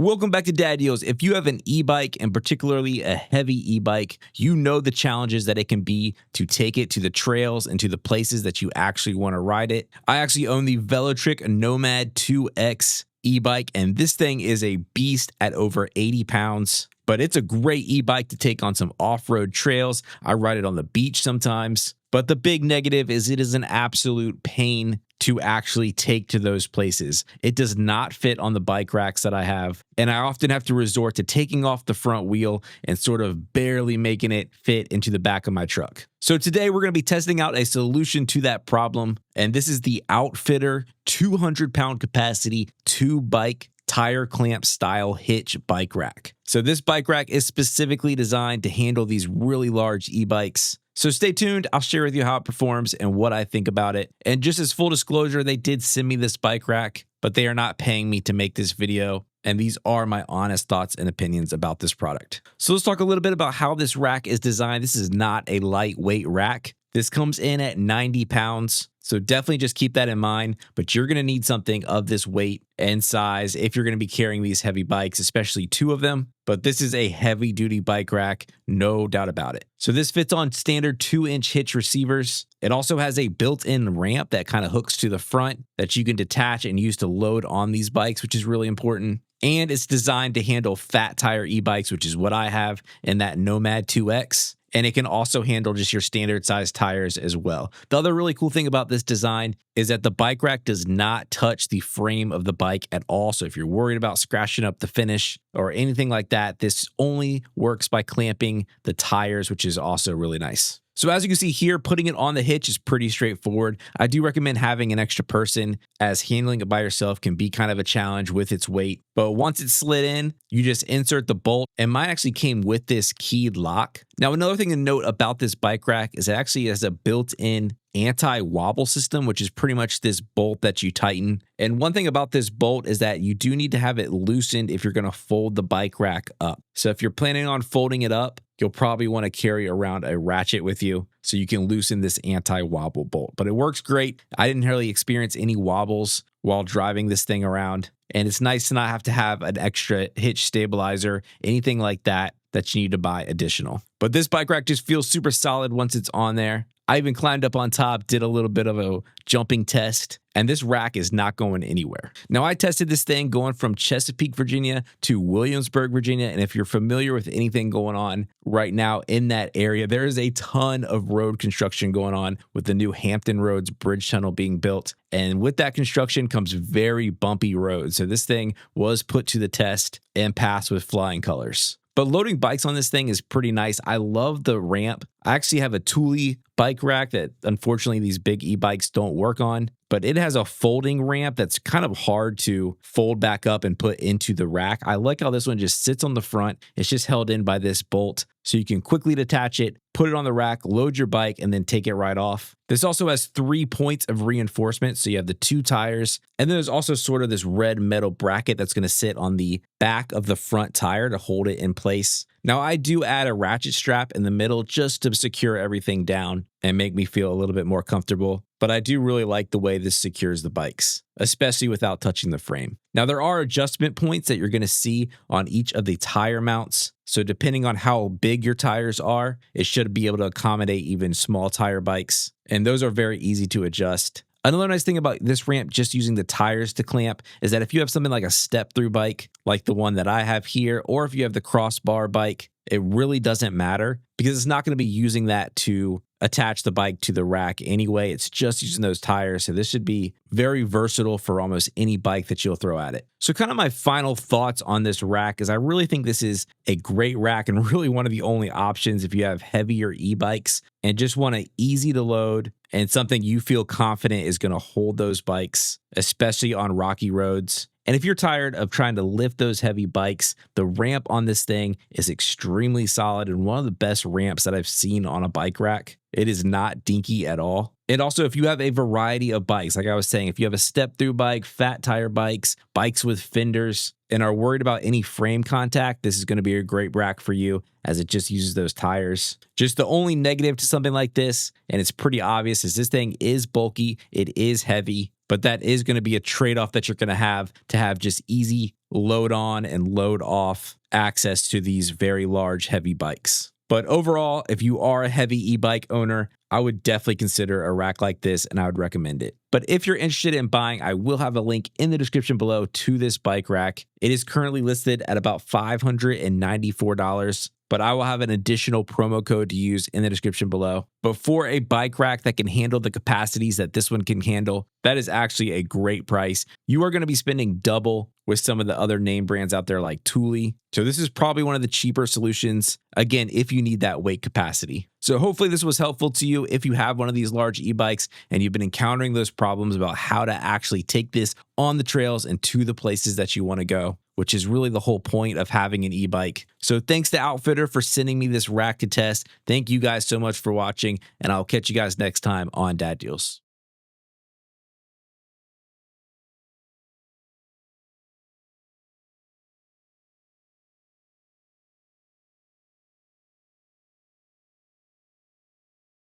Welcome back to Dad Deals. If you have an e-bike, and particularly a heavy e-bike, you know the challenges that it can be to take it to the trails and to the places that you actually want to ride it. I actually own the Velotric Nomad 2X e-bike, and this thing is a beast at over 80 pounds. But it's a great e-bike to take on some off-road trails. I ride it on the beach sometimes. But the big negative is it is an absolute pain to actually take to those places. It does not fit on the bike racks that I have, and I often have to resort to taking off the front wheel and sort of barely making it fit into the back of my truck. So today we're going to be testing out a solution to that problem, and this is the Outfitter 200-pound capacity 2-bike tire clamp style hitch bike rack. So this bike rack is specifically designed to handle these really large e-bikes. So stay tuned. I'll share with you how it performs and what I think about it. And just as full disclosure, they did send me this bike rack, but they are not paying me to make this video. And these are my honest thoughts and opinions about this product. So let's talk a little bit about how this rack is designed. This is not a lightweight rack. This comes in at 90 pounds. So definitely just keep that in mind, but you're going to need something of this weight and size if you're going to be carrying these heavy bikes, especially 2 of them. But this is a heavy duty bike rack, no doubt about it. So this fits on standard 2-inch hitch receivers. It also has a built-in ramp that kind of hooks to the front that you can detach and use to load on these bikes, which is really important. And it's designed to handle fat tire e-bikes, which is what I have in that Nomad 2X. And it can also handle just your standard size tires as well. The other really cool thing about this design is that the bike rack does not touch the frame of the bike at all. So if you're worried about scratching up the finish or anything like that, this only works by clamping the tires, which is also really nice. So as you can see here, putting it on the hitch is pretty straightforward. I do recommend having an extra person, as handling it by yourself can be kind of a challenge with its weight. But once it's slid in, you just insert the bolt, and mine actually came with this keyed lock. Now, another thing to note about this bike rack is it actually has a built-in anti-wobble system, which is pretty much this bolt that you tighten. And one thing about this bolt is that you do need to have it loosened if you're going to fold the bike rack up. So if you're planning on folding it up, you'll probably want to carry around a ratchet with you so you can loosen this anti-wobble bolt. But it works great. I didn't really experience any wobbles while driving this thing around. And it's nice to not have to have an extra hitch stabilizer, anything like that you need to buy additional. But this bike rack just feels super solid once it's on there. I even climbed up on top, did a little bit of a jumping test, and this rack is not going anywhere. Now, I tested this thing going from Chesapeake, Virginia to Williamsburg, Virginia, and if you're familiar with anything going on right now in that area, there is a ton of road construction going on with the new Hampton Roads Bridge Tunnel being built, and with that construction comes very bumpy roads. So this thing was put to the test and passed with flying colors. But loading bikes on this thing is pretty nice. I love the ramp. I actually have a Thule bike rack that unfortunately these big e-bikes don't work on, but it has a folding ramp that's kind of hard to fold back up and put into the rack. I like how this one just sits on the front. It's just held in by this bolt, so you can quickly detach it, put it on the rack, load your bike, and then take it right off. This also has 3 points of reinforcement, so you have the 2 tires, and then there's also sort of this red metal bracket that's going to sit on the back of the front tire to hold it in place. Now, I do add a ratchet strap in the middle just to secure everything down and make me feel a little bit more comfortable, but I do really like the way this secures the bikes, especially without touching the frame. Now, there are adjustment points that you're going to see on each of the tire mounts. So depending on how big your tires are, it should be able to accommodate even small tire bikes, and those are very easy to adjust. Another nice thing about this ramp, just using the tires to clamp, is that if you have something like a step-through bike, like the one that I have here, or if you have the crossbar bike, it really doesn't matter because it's not going to be using that to attach the bike to the rack anyway. It's just using those tires. So this should be very versatile for almost any bike that you'll throw at it. So kind of my final thoughts on this rack is I really think this is a great rack and really one of the only options if you have heavier e-bikes and just want an easy to load and something you feel confident is going to hold those bikes, especially on rocky roads. And if you're tired of trying to lift those heavy bikes, the ramp on this thing is extremely solid and one of the best ramps that I've seen on a bike rack. It is not dinky at all. And also, if you have a variety of bikes, like I was saying, if you have a step-through bike, fat tire bikes, bikes with fenders, and are worried about any frame contact, this is going to be a great rack for you as it just uses those tires. Just the only negative to something like this, and it's pretty obvious, is this thing is bulky, it is heavy, but that is going to be a trade-off that you're going to have just easy load on and load off access to these very large, heavy bikes. But overall, if you are a heavy e-bike owner, I would definitely consider a rack like this and I would recommend it. But if you're interested in buying, I will have a link in the description below to this bike rack. It is currently listed at about $594, but I will have an additional promo code to use in the description below. But for a bike rack that can handle the capacities that this one can handle, that is actually a great price. You are going to be spending double with some of the other name brands out there like Thule. So this is probably one of the cheaper solutions, again, if you need that weight capacity. So hopefully this was helpful to you if you have one of these large e-bikes and you've been encountering those problems about how to actually take this on the trails and to the places that you want to go, which is really the whole point of having an e-bike. So thanks to Outfitter for sending me this rack to test. Thank you guys so much for watching, and I'll catch you guys next time on Dad Deals.